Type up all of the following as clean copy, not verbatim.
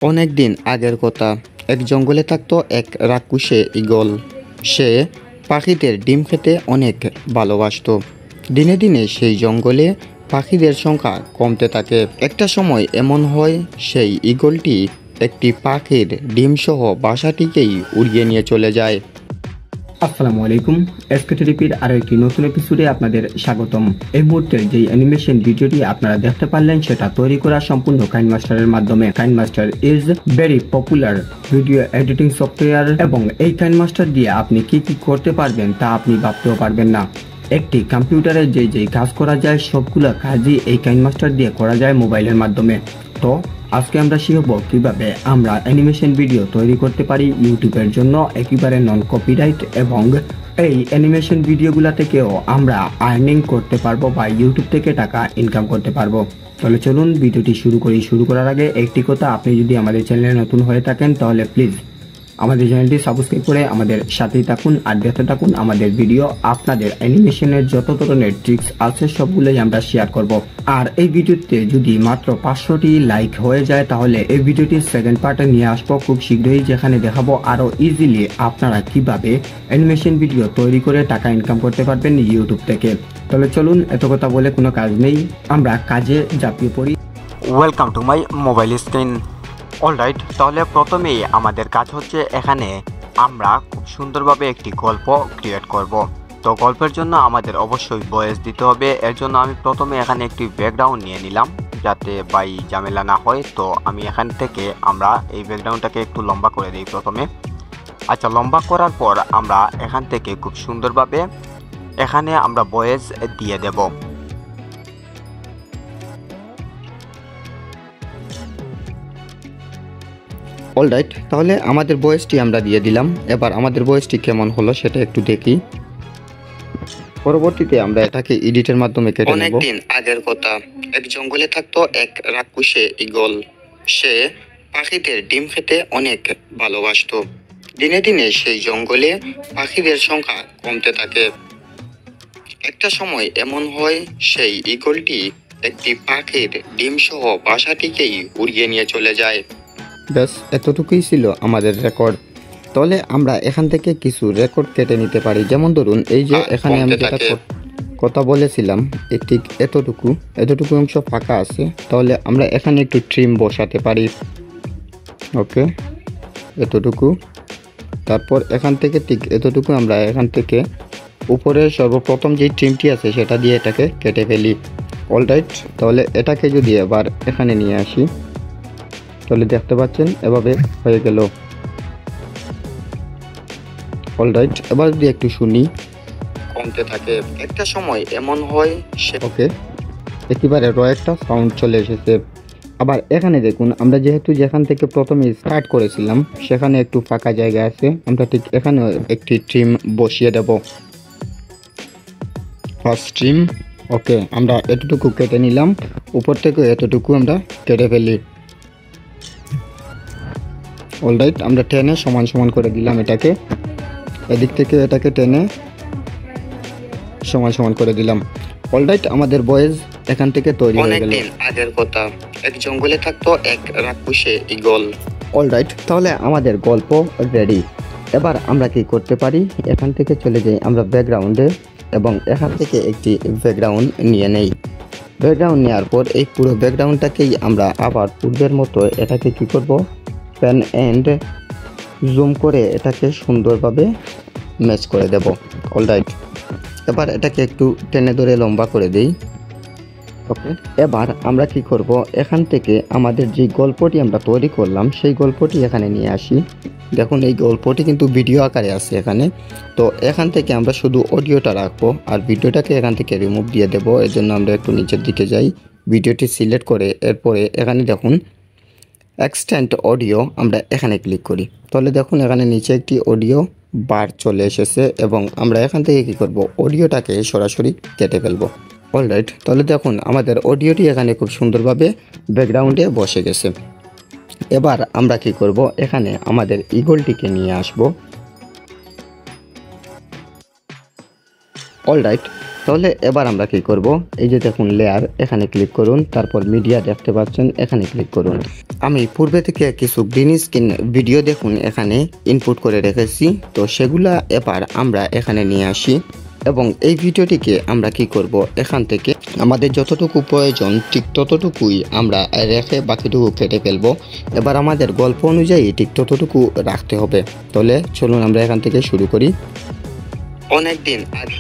অনেক দিন আগের কথা। এক জঙ্গলে থাকতো এক রাক্ষসে ঈগল। সে পাখিদের ডিম খেতে অনেক ভালোবাসতো। দিনে দিনে সেই জঙ্গলে পাখিদের সংখ্যা কমতে থাকে। একটা সময় এমন হয়, সেই ঈগলটি একটি পাখির ডিমসহ বাসাটিকেই উড়িয়ে নিয়ে চলে যায়। আসসালামু আলাইকুম। এসকেটিভির আরো একটি নতুন এপিসোডে আপনাদের স্বাগতম। এই মুহূর্তের যে অ্যানিমেশন ভিডিওটি আপনারা দেখতে পারলেন সেটা তৈরি করা সম্পূর্ণ কাইনমাস্টারের মাধ্যমে। KineMaster is very popular video editing software এবং এই কাইনমাস্টার দিয়ে আপনি কি কি করতে পারবেন তা আপনি ভাবতেও পারবেন না। একটি কম্পিউটারে যে কাজ করা যায় সবগুলো কাজই এই কাইনমাস্টার দিয়ে করা যায় মোবাইলের মাধ্যমে। তো আজকে আমরা শিখব কিভাবে আমরা অ্যানিমেশন ভিডিও তৈরি করতে পারি ইউটিউবের জন্য একেবারে নন কপিরাইট, এবং এই অ্যানিমেশন ভিডিওগুলো থেকেও আমরা আর্নিং করতে পারবো বা ইউটিউব থেকে টাকা ইনকাম করতে পারবো। তাহলে চলুন ভিডিওটি শুরু করি। শুরু করার আগে একটি কথা, আপনি যদি আমাদের চ্যানেলে নতুন হয়ে থাকেন তাহলে প্লিজ আমাদের চ্যানেলটি সাবস্ক্রাইব করে আমাদের সাথেই থাকুন আর দেখতে থাকুন আমাদের ভিডিও। আপনাদের অ্যানিমেশনের যত ধরনের ট্রিক্স আছে সবগুলোই আমরা শেয়ার করব। আর এই ভিডিওতে যদি মাত্র 500টি লাইক হয়ে যায় তাহলে এই ভিডিওটির সেকেন্ড পার্টে নিয়ে আসবো খুব শীঘ্রই, যেখানে দেখাবো আরো ইজিলি আপনারা কিভাবে অ্যানিমেশন ভিডিও তৈরি করে টাকা ইনকাম করতে পারবেন ইউটিউব থেকে। তাহলে চলুন, এত কথা বলে কোনো কাজ নেই, আমরা কাজে ঝাঁপিয়ে পড়ি। Welcome to my mobile screen. Alright, তাহলে প্রথমেই আমাদের কাজ হচ্ছে এখানে আমরা খুব সুন্দরভাবে একটি গল্প ক্রিয়েট করব। তো গল্পের জন্য আমাদের অবশ্যই ভয়েস দিতে হবে। এর জন্য আমি প্রথমে এখানে একটি ব্যাকগ্রাউন্ড নিয়ে নিলাম যাতে বাই ঝামেলা না হয়। তো আমি এখান থেকে আমরা এই ব্যাকগ্রাউন্ডটাকে একটু লম্বা করে দিই প্রথমে। আচ্ছা, লম্বা করার পর আমরা এখান থেকে খুব সুন্দরভাবে এখানে আমরা ভয়েস দিয়ে দেব। অলরাইট, তাহলে আমাদের ভয়েসটি আমরা দিয়ে দিলাম। এবার আমাদের ভয়েসটি কেমন হলো সেটা একটু দেখি। পরবর্তীতে আমরা এটাকে এডিটের মাধ্যমে কেটে নেব। অনেকদিন আগের কথা। এক জঙ্গলে থাকতো এক রাক্ষসে ঈগল। সে পাখিদের ডিম খেতে অনেক ভালোবাসতো। দিনে দিনে সেই জঙ্গলে পাখিদের সংখ্যা কমতে থাকে। একটা সময় এমন হয়, সেই ঈগলটি একটি পাখির ডিমসহ বাসাটিকেই উড়িয়ে নিয়ে চলে যায়। ব্যাস, এতটুকুই ছিল আমাদের রেকর্ড। তাহলে আমরা এখান থেকে কিছু রেকর্ড কেটে নিতে পারি। যেমন ধরুন, এই যে এখানে আমি যেটা কথা বলেছিলাম ঠিক এতটুকু অংশ ফাঁকা আছে। তাহলে আমরা এখানে একটু ট্রিম বসাতে পারি। ওকে, এতটুকু। তারপর এখান থেকে ঠিক এতটুকু আমরা এখান থেকে উপরে সর্বপ্রথম যে ট্রিমটি আছে সেটা দিয়ে এটাকে কেটে ফেলি। অলরাইট, তাহলে এটাকে যদি এবার এখানে নিয়ে আসি তাহলে দেখতে পাচ্ছেন এভাবে হয়ে গেল। অলরাইট, এবার যদি একটু শুনি, কমতে থাকে। একটা সময় এমন হয় সে ওকে, একেবারে একটা সাউন্ড চলে এসেছে। আবার এখানে দেখুন, আমরা যেখান থেকে প্রথমে স্টার্ট করেছিলাম সেখানে একটু ফাঁকা জায়গা আছে। আমরা ঠিক এখানে একটি ট্রিম বসিয়ে দেব, ফার্স্ট ট্রিম। ওকে, আমরা এতটুকু কেটে নিলাম, উপর থেকে এতটুকু আমরা কেটে ফেলি। অলরাইট, আমরা টেনে সমান সমান করে দিলাম এটাকে। এদিক থেকে এটাকে টেনে সমান সমান করে দিলাম। অলরাইট, আমাদের ভয়েস এখান থেকে তৈরি হয়ে গেল। অনেকদিন আগের কথা। এক জঙ্গলে থাকতো এক রাক্ষসে ঈগল। অলরাইট, তাহলে আমাদের গল্প রেডি। এবার আমরা কি করতে পারি, এখান থেকে চলে যাই আমরা ব্যাকগ্রাউন্ডে এবং এখান থেকে একটি ব্যাকগ্রাউন্ড নিয়ে নেই। ব্যাকগ্রাউন্ড নেওয়ার পর এই পুরো ব্যাকগ্রাউন্ডটাকেই আমরা আবার পূর্বের মতো এটাকে কি করব, প্যান এন্ড জুম করে এটাকে সুন্দরভাবে ম্যাচ করে দেব। অলরাইট, এবার এটাকে একটু টেনে ধরে লম্বা করে দেই। ওকে, এবার আমরা কি করব, এখান থেকে আমাদের যে গল্পটি আমরা তৈরি করলাম সেই গল্পটি এখানে নিয়ে আসি। দেখুন, এই গল্পটি কিন্তু ভিডিও আকারে আছে এখানে। তো এখান থেকে আমরা শুধু অডিওটা রাখবো আর ভিডিওটাকে এখান থেকে রিমুভ দিয়ে দেব। এর জন্য আমরা একটু নিচের দিকে যাই, ভিডিওটি সিলেক্ট করে এরপরে এখানে দেখুন এক্সটেন্ড অডিও, আমরা এখানে ক্লিক করি। তাহলে দেখুন এখানে নিচে একটি অডিও বার চলে এসেছে এবং আমরা এখান থেকে কি করব, অডিওটাকে সরাসরি কেটে ফেলবো। অলরাইট, তাহলে দেখুন আমাদের অডিওটি এখানে খুব সুন্দরভাবে ব্যাকগ্রাউন্ডে বসে গেছে। এবার আমরা কি করব, এখানে আমাদের ঈগলটিকে নিয়ে আসব। অলরাইট, তাহলে এবার আমরা কি করব, এই যে দেখুন লেয়ার, এখানে ক্লিক করুন, তারপর মিডিয়া দেখতে পাচ্ছেন, এখানে ক্লিক করুন। আমি পূর্বে থেকে কিছু গ্রিন স্ক্রিন ভিডিও দেখুন এখানে ইনপুট করে রেখেছি, তো সেগুলা এবার আমরা এখানে নিয়ে আসি এবং এই ভিডিওটিকে আমরা কি করব, এখান থেকে আমাদের যতটুকু প্রয়োজন ঠিক ততটুকুই আমরা রেখে বাকিটুকু কেটে ফেলবো। এবার আমাদের গল্প অনুযায়ী ঠিক ততটুকু রাখতে হবে। তাহলে চলুন আমরা এখান থেকে শুরু করি। অনেকদিন আগে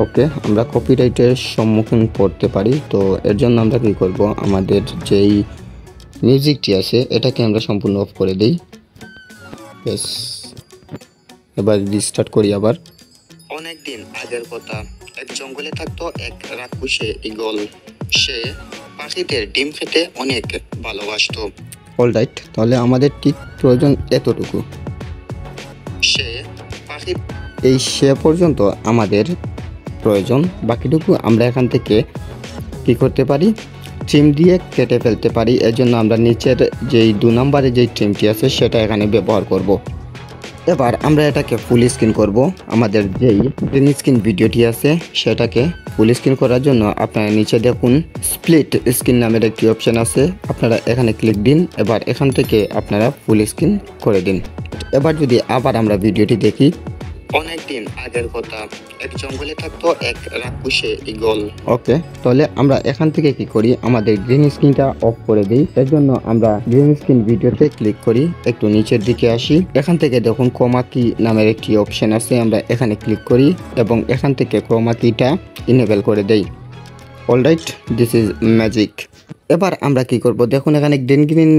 ওকে, আমরা কপিরাইটের সম্মুখীন পড়তে পারি, তো এর জন্য আমরা কি করব, আমাদের যেই মিউজিকটি আছে এটাকে আমরা সম্পূর্ণ অফ করে দিই। বেশ, এবার রিস্টার্ট করি আবার। অনেকদিন আগের কথা, এক জঙ্গলে থাকতো এক রাক্ষসে ঈগল। সে পাখিদের ডিম খেতে অনেক ভালোবাসতো। অলরাইট, তাহলে আমাদের ঠিক প্রয়োজন এতটুকু। সে পর্যন্ত আমাদের প্রয়োজন, বাকিটুকু আমরা এখান থেকে কি করতে পারি, ট্রিম দিয়ে কেটে ফেলতে পারি। এর জন্য আমরা নিচের যেই 2 নম্বরে যেই ট্রিমটি আছে সেটা এখানে ব্যবহার করব। এবার আমরা এটাকে ফুল স্ক্রিন করব। আমাদের যেই গ্রিন স্ক্রিন ভিডিওটি আছে সেটাকে ফুল স্ক্রিন করার জন্য আপনারা নিচে দেখুন স্প্লিট স্ক্রিন নামের একটি অপশন আছে, আপনারা এখানে ক্লিক দিন। এবার এখান থেকে আপনারা ফুল স্ক্রিন করে দিন। এবার যদি আবার আমরা ভিডিওটি দেখি, অনেকদিন আগের কথা, এক জঙ্গলে থাকতো এক রাক্ষসে ঈগল। ওকে, তাহলে আমরা এখান থেকে কি করি, আমাদের গ্রিন স্ক্রিনটা অফ করে দিই। এর জন্য আমরা গ্রিন স্ক্রিন ভিডিওতে ক্লিক করি, একটু নিচের দিকে আসি, এখান থেকে দেখুন ক্রোমা কি নামের একটি অপশন আছে, আমরা এখানে ক্লিক করি এবং এখান থেকে ক্রোমা কিটা ইনেবল করে দেই। Alright, this is magic. এবার আমরা কি করব, দেখুন এখানে গ্রিন গ্রিন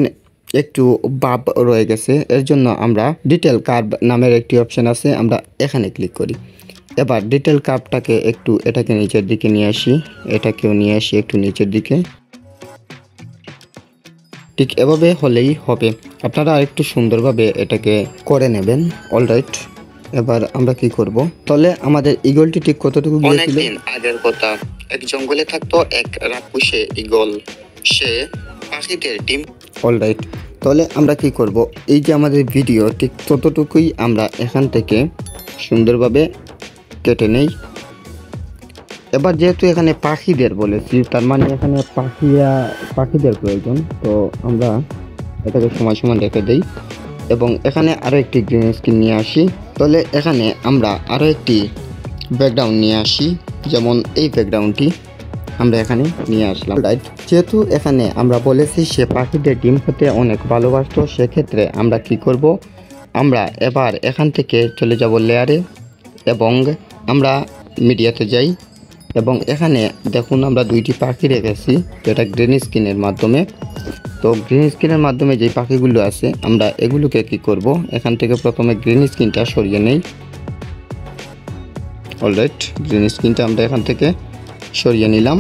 একটু বাব রয়ে গেছে, এর জন্য আমরা ডিটেল কার্ভ নামের একটি অপশন আছে, আমরা এখানে ক্লিক করি। এবার ডিটেল কার্ভটাকে একটু এটাকে নিচের দিকে নিয়ে আসি, এটাকেও নিয়ে আসি একটু নিচের দিকে, ঠিক এভাবে হলেই হবে। আপনারা একটু সুন্দরভাবে এটাকে করে নেবেন। অলরাইট, এবার আমরা কি করব, তাহলে আমাদের ঈগলটি ঠিক কতটুকু গিয়েছিল। অনেকদিন আগের কথা, এক জঙ্গলে থাকতো এক রাক্ষসে ঈগল। সে পাখিদের ডিম। অলরাইট, তাহলে আমরা কি করব, এই যে আমাদের ভিডিও ঠিক ততটুকুই আমরা এখান থেকে সুন্দরভাবে কেটে নেই। এবার যেহেতু এখানে পাখিদের বলেছি, তার মানে এখানে পাখিদের প্রয়োজন, তো আমরা এটাকে সময় সময় রেখে দেই এবং এখানে আরও একটি গ্রিন স্ক্রিন নিয়ে আসি। তাহলে এখানে আমরা আরও একটি ব্যাকগ্রাউন্ড নিয়ে আসি, যেমন এই ব্যাকগ্রাউন্ডটি আমরা এখানে নিয়ে আসলাম। রাইট, যেহেতু এখানে আমরা বলেছি সে পাখিদের ডিম খেতে অনেক ভালোবাসতো, সেক্ষেত্রে আমরা কি করব, আমরা এবার এখান থেকে চলে যাব লেয়ারে এবং আমরা মিডিয়াতে যাই এবং এখানে দেখুন আমরা 2টি পাখি রেখেছি, যেটা গ্রিন স্ক্রিনের মাধ্যমে। তো গ্রিন স্ক্রিনের মাধ্যমে যে পাখিগুলো আছে আমরা এগুলোকে কি করব, এখান থেকে প্রথমে গ্রিন স্ক্রিনটা সরিয়ে নেই। অলরাইট, গ্রিন স্ক্রিনটা আমরা এখান থেকে সরিয়ে নিলাম।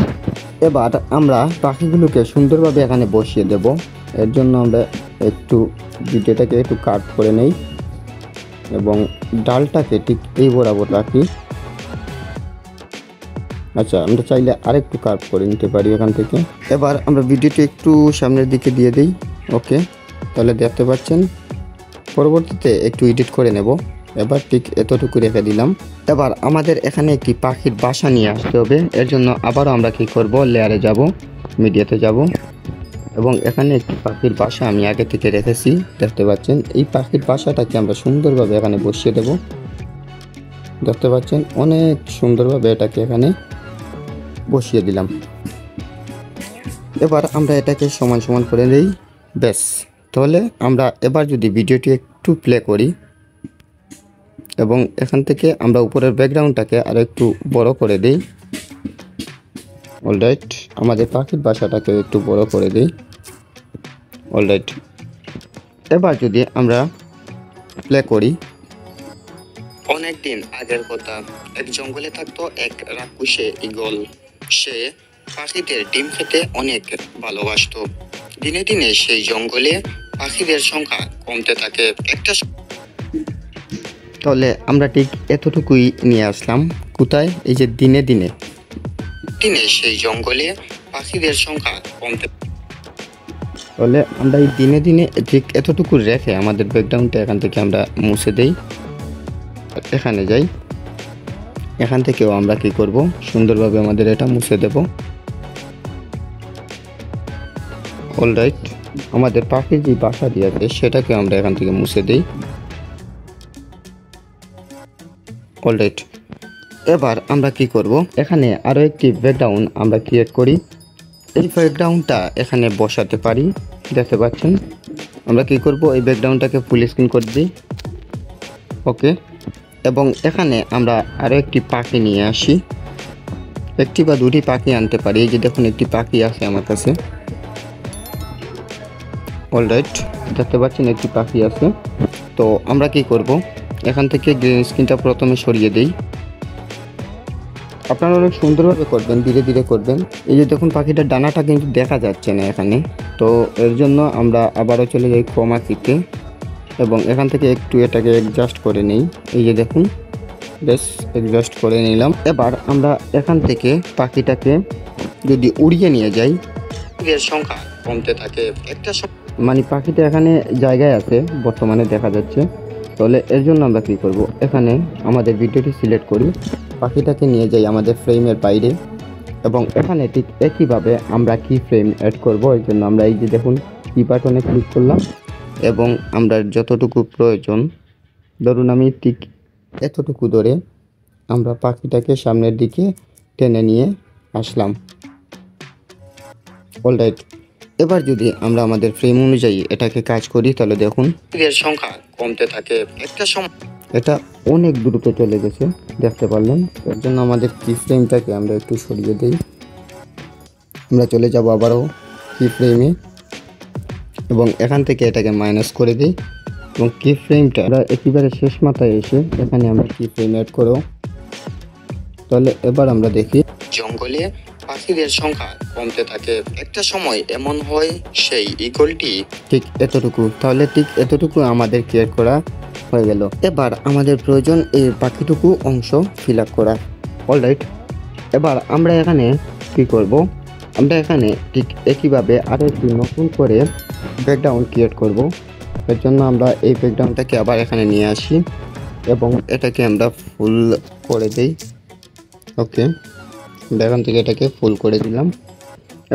এবার আমরা পাখিগুলোকে সুন্দরভাবে এখানে বসিয়ে দেব। এর জন্য আমরা একটু ভিডিওটাকে একটু কাট করে নেই এবং ডালটাকে ঠিক এই বরাবর রাখি। আচ্ছা, আমরা চাইলে আরেকটু কাট করে নিতে পারি এখান থেকে। এবার আমরা ভিডিওটি একটু সামনের দিকে দিয়ে দিই। ওকে, তাহলে দেখতে পাচ্ছেন, পরবর্তীতে একটু এডিট করে নেব। এবার ঠিক এতটুকু রেখে দিলাম। এবার আমাদের এখানে একটি পাখির বাসা নিয়ে আসতে হবে, এর জন্য আবারও আমরা কি করব, লেয়ারে যাব, মিডিয়াতে যাব এবং এখানে একটি পাখির বাসা আমি আগে থেকে রেখেছি, দেখতে পাচ্ছেন। এই পাখির বাসাটাকে আমরা সুন্দরভাবে এখানে বসিয়ে দেব, দেখতে পাচ্ছেন, অনেক সুন্দরভাবে এটাকে এখানে বসিয়ে দিলাম। এবার আমরা এটাকে সমান সমান করে দিই। ব্যাস, তাহলে আমরা এবার যদি ভিডিওটি একটু প্লে করি এবং এখান থেকে আমরা উপরের ব্যাকগ্রাউন্ডটাকে আরো একটু বড় করে দিই। অলরাইট, আমাদের পাখির বাসাটাকে একটু বড় করে দিই। অলরাইট, এবার যদি আমরা প্লে করি, অনেকদিন আগের কথা, এক জঙ্গলে থাকতো এক রাক্ষসে ঈগল। সে পাখিদের ডিম খেতে অনেক ভালোবাসতো। দিনে দিনে সেই জঙ্গলে পাখিদের সংখ্যা কমতে থাকে। তাহলে আমরা ঠিক এতটুকুই নিয়ে আসলাম। কোথায়, এই যে দিনে দিনে সেই জঙ্গলে পাখিদের সংখ্যা কমতে। তাহলে আমরা এই দিনে দিনে ঠিক এতটুকু রেখে আমাদের ব্যাকগ্রাউন্ডটা এখান থেকে আমরা মুছে দেই, এখানে যাই এখান থেকেও আমরা কি করব, সুন্দরভাবে আমাদের এটা মুছে দেব। অলরাইট, আমাদের পাখির যে বাসাটি আছে সেটাকে আমরা এখান থেকে মুছে দিই। অলরাইট, এবার আমরা কি করব, এখানে আরও একটি ব্যাকগ্রাউন্ড আমরা ক্রিয়েট করি। এই ব্যাকগ্রাউন্ডটা এখানে বসাতে পারি, দেখতে পাচ্ছেন। আমরা কি করব, এই ব্যাকগ্রাউন্ডটাকে ফুল স্ক্রিন করে দিই। ওকে, এবং এখানে আমরা আরও একটি পাখি নিয়ে আসি, একটি বা দুটি পাখি আনতে পারি। এই যে দেখুন, একটি পাখি আছে আমার কাছে। অলরাইট, দেখতে পাচ্ছেন একটি পাখি আছে। তো আমরা কি করব, এখান থেকে গ্রিন স্ক্রিনটা প্রথমে সরিয়ে দেই। আপনারা অনেক সুন্দরভাবে করবেন, ধীরে ধীরে করবেন। এই যে দেখুন, পাখিটার ডানাটা কিন্তু দেখা যাচ্ছে না এখানে। তো এর জন্য আমরা আবারও চলে যাই ক্রোমা কিতে এবং এখান থেকে একটু এটাকে অ্যাডজাস্ট করে নিই। এই যে দেখুন, বেশ অ্যাডজাস্ট করে নিলাম। এবার আমরা এখান থেকে পাখিটাকে যদি উড়িয়ে নিয়ে যাই, এর সংখ্যা কমতে থাকে। একটা মানে পাখিটা এখানে জায়গায় আছে বর্তমানে দেখা যাচ্ছে। তাহলে এর জন্য আমরা কি করব, এখানে আমাদের ভিডিওটি সিলেক্ট করি, পাখিটাকে নিয়ে যাই আমাদের ফ্রেমের বাইরে এবং এখানে ঠিক একইভাবে আমরা কি ফ্রেম অ্যাড করব। এর জন্য আমরা এই যে দেখুন কি বাটনে ক্লিক করলাম এবং আমরা যতটুকু প্রয়োজন, ধরুন আমি ঠিক এতটুকু ধরে আমরা পাখিটাকে সামনের দিকে টেনে নিয়ে আসলাম। অলরাইট, এবার যদি আমরা আমাদের ফ্রেম অনুযায়ী এটাকে কাজ করি, তাহলে দেখুন এর সংখ্যা কমতে থাকে। একটা সময় এটা অনেক দ্রুত চলে গেছে, দেখতে পারলেন। এর জন্য আমাদের কি ফ্রেমটাকে আমরা একটু সরিয়ে দিই। আমরা চলে যাব আবারও কি ফ্রেমে এবং এখান থেকে এটাকে মাইনাস করে দিই এবং কি ফ্রেমটা আমরা একেবারে শেষ মাথায় এসে এখানে আমরা কি ফ্রেম অ্যাড করব। তাহলে এবার আমরা দেখি, জঙ্গলে পাখিদের সংখ্যা কমতে থাকে। একটা সময় এমন হয় সেই ঈগলটি ঠিক এতটুকু, তাহলে ঠিক এতটুকু আমাদের ক্রিয়েট করা হয়ে গেল। এবার আমাদের প্রয়োজন এই বাকিটুকু অংশ ফিল আপ করা। অলরাইট, এবার আমরা এখানে কি করব, আমরা এখানে ঠিক একইভাবে আরও একটি নতুন করে ব্যাকগ্রাউন্ড ক্রিয়েট করব। এর জন্য আমরা এই ব্যাকগ্রাউন্ডটাকে আবার এখানে নিয়ে আসি এবং এটাকে আমরা ফুল করে দিই। ওকে, এখান থেকে এটাকে ফুল করে দিলাম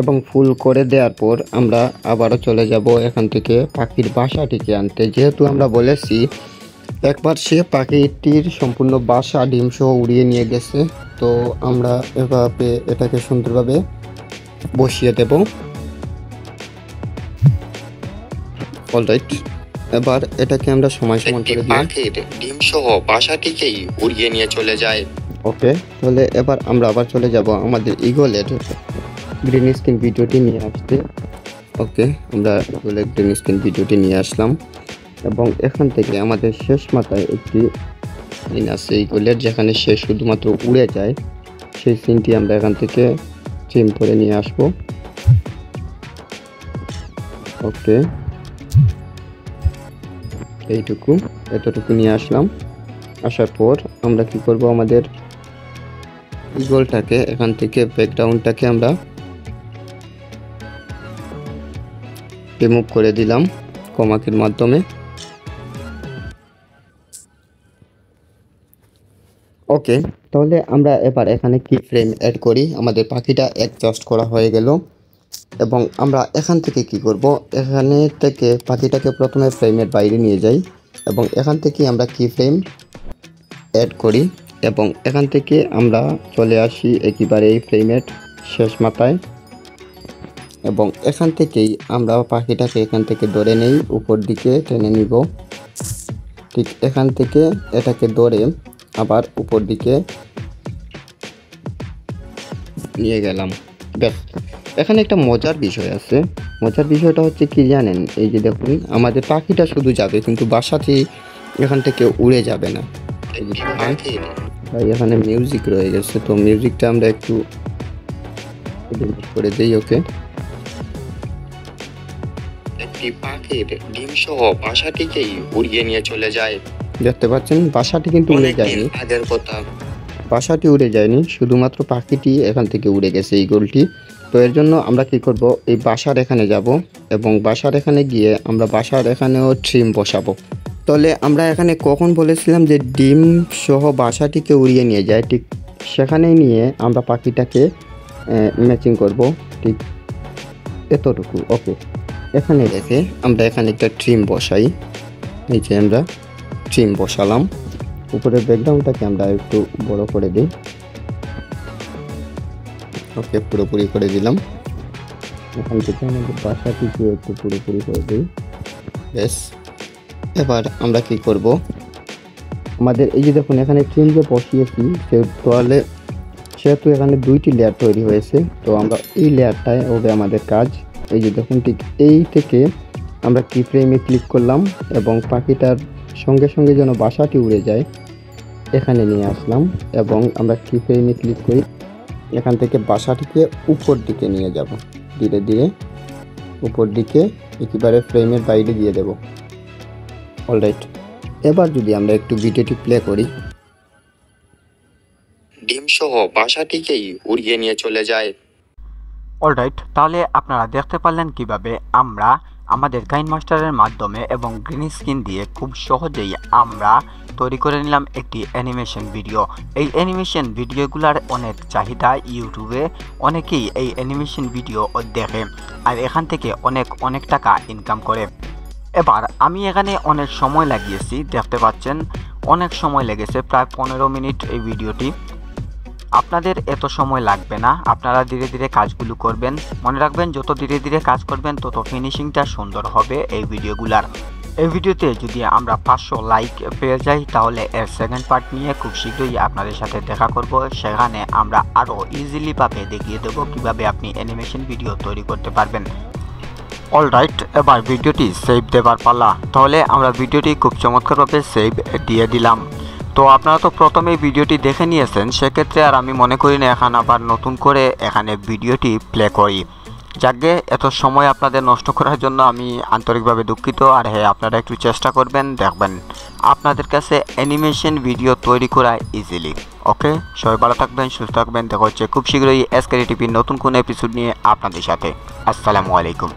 এবং ফুল করে দেওয়ার পর আমরা আবারও চলে যাব এখান থেকে পাখির বাসাটিকে আনতে। যেহেতু আমরা বলেছি একবার সে পাখিটির সম্পূর্ণ বাসা ডিম সহ উড়িয়ে নিয়ে গেছে, তো আমরা এভাবে এটাকে সুন্দরভাবে বসিয়ে দেব। অলরাইট, এবার এটাকে আমরা সময় সমান করে দিই। পাখির ডিম সহ বাসাটিকেই উড়িয়ে নিয়ে চলে যায়। ওকে, তাহলে এবার আমরা আবার চলে যাব আমাদের ঈগলের গ্রিন স্ক্রিন ভিডিওটি নিয়ে আসতে। ওকে, আমরা ঈগলের গ্রিন স্ক্রিন ভিডিওটি নিয়ে আসলাম এবং এখান থেকে আমাদের শেষ মাথায় একটি সিন আছে ঈগলের, যেখানে সে শুধুমাত্র উড়ে যায়। সেই সিনটি আমরা এখান থেকে ট্রিম করে নিয়ে আসব। ওকে, এতটুকু নিয়ে আসলাম। আসার পর আমরা কি করব, আমাদের ঈগলটাকে এখান থেকে ব্যাকগ্রাউন্ডটাকে আমরা রিমুভ করে দিলাম কমাকের মাধ্যমে। ওকে, তাহলে আমরা এবার এখানে কি ফ্রেম অ্যাড করি। আমাদের পাখিটা অ্যাডজাস্ট করা হয়ে গেল এবং আমরা এখান থেকে কি করব, এখানে থেকে পাখিটাকে প্রথমে ফ্রেমের বাইরে নিয়ে যাই এবং এখান থেকে আমরা কি ফ্রেম অ্যাড করি এবং এখান থেকে আমরা চলে আসি একেবারে এই ফ্রেমের শেষ মাথায় এবং এখান থেকেই আমরা পাখিটাকে এখান থেকে ধরে নেই, উপর দিকে টেনে নিব। ঠিক এখান থেকে এটাকে ধরে আবার উপর দিকে নিয়ে গেলাম। ব্যাস, এখানে একটা মজার বিষয় আছে। মজার বিষয়টা হচ্ছে কি জানেন, এই যে দেখুন আমাদের পাখিটা শুধু যাবে কিন্তু বাসাটি এখান থেকে উড়ে যাবে না। এখানে মিউজিক রয়ে গেছে, তো মিউজিকটা আমরা একটু করে দিই। ওকে, একটি পাখির ডিম সহ বাসাটিকেই উড়িয়ে নিয়ে চলে যায়। দেখতে পাচ্ছেন, বাসাটি কিন্তু উড়ে যায়নি। আগের কথা, বাসাটি উড়ে যায়নি, শুধুমাত্র পাখিটি এখান থেকে উড়ে গেছে ঈগলটি। তো এর জন্য আমরা কি করব, এই বাসার এখানে যাব এবং বাসার এখানে গিয়ে আমরা বাসার এখানেও ট্রিম বসাবো। তাহলে আমরা এখানে কখন বলেছিলাম যে ডিম সহ বাসাটিকে উড়িয়ে নিয়ে যায়, ঠিক সেখানেই নিয়ে আমরা পাখিটাকে ম্যাচিং করব, ঠিক এতটুকু। ওকে, এখানে রেখে আমরা এখানে একটা ট্রিম বসাই। এই যে আমরা ট্রিম বসালাম, উপরের ব্যাকগ্রাউন্ডটাকে আমরা একটু বড় করে দিই। ওকে, পুরোপুরি করে দিলাম। এখান থেকে আমাদের বাসাটিকে একটু পুরোপুরি করে দিই। বেশ, এবার আমরা কি করব, আমাদের এই যে দেখুন এখানে ট্রিম যে বসিয়েছি সেহেতু এখানে 2টি লেয়ার তৈরি হয়েছে। তো আমরা এই লেয়ারটায় হবে আমাদের কাজ। এই যে দেখুন ঠিক এই থেকে আমরা কি ফ্রেমে ক্লিক করলাম এবং পাখিটার সঙ্গে সঙ্গে যেন বাসাটি উড়ে যায় এখানে নিয়ে আসলাম এবং আমরা কি ফ্রেমে ক্লিক করি, এখান থেকে বাসাটিকে উপর দিকে নিয়ে যাব, ধীরে ধীরে উপর দিকে একেবারে ফ্রেমের বাইরে দিয়ে দেব। অলরাইট, এবার যদি আমরা একটু ভিডিওটি প্লে করি, ডিম সহ বাসাটিকেই উড়িয়ে নিয়ে চলে যায়। অলরাইট, তাহলে আপনারা দেখতে পারলেন কিভাবে আমরা আমাদের কাইনমাস্টারের মাধ্যমে এবং গ্রিন স্ক্রিন দিয়ে খুব সহজেই আমরা তৈরি করে নিলাম একটি অ্যানিমেশন ভিডিও। এই অ্যানিমেশন ভিডিওগুলোর অনেক চাহিদা, ইউটিউবে অনেকেই এই অ্যানিমেশন ভিডিও দেখে আর এখান থেকে অনেক টাকা ইনকাম করে। এবার আমি এখানে অনেক সময় লাগিয়েছি, দেখতে পাচ্ছেন অনেক সময় লেগেছে, প্রায় 15 মিনিট এই ভিডিওটি। আপনাদের এত সময় লাগবে না, আপনারা ধীরে ধীরে কাজগুলো করবেন। মনে রাখবেন যত ধীরে ধীরে কাজ করবেন তত ফিনিশিংটা সুন্দর হবে এই ভিডিওগুলার। এই ভিডিওতে যদি আমরা 500 লাইক পেয়ে যাই তাহলে এর সেকেন্ড পার্ট নিয়ে খুব শীঘ্রই আপনাদের সাথে দেখা করব। সেখানে আমরা আরও ইজিলি ভাবে দেখিয়ে দেবো কিভাবে আপনি অ্যানিমেশন ভিডিও তৈরি করতে পারবেন। অলরাইট, এবার ভিডিওটি সেভ দেবার পালা। তাহলে আমরা ভিডিওটি খুব চমৎকারভাবে সেভ দিয়ে দিলাম। তো আপনারা তো প্রথমেই ভিডিওটি দেখে নিয়েছেন, সেক্ষেত্রে আর আমি মনে করি না এখন আবার নতুন করে এখানে ভিডিওটি প্লে করি। যাকে এত সময় আপনাদের নষ্ট করার জন্য আমি আন্তরিকভাবে দুঃখিত। আর হ্যাঁ, আপনারা একটু চেষ্টা করবেন, দেখবেন আপনাদের কাছে অ্যানিমেশন ভিডিও তৈরি করা ইজিলি। ওকে, সবাই ভালো থাকবেন, সুস্থ থাকবেন। দেখা হচ্ছে খুব শীঘ্রই এসকেডি টিভির নতুন কোনো এপিসোড নিয়ে আপনাদের সাথে। আসসালামু আলাইকুম।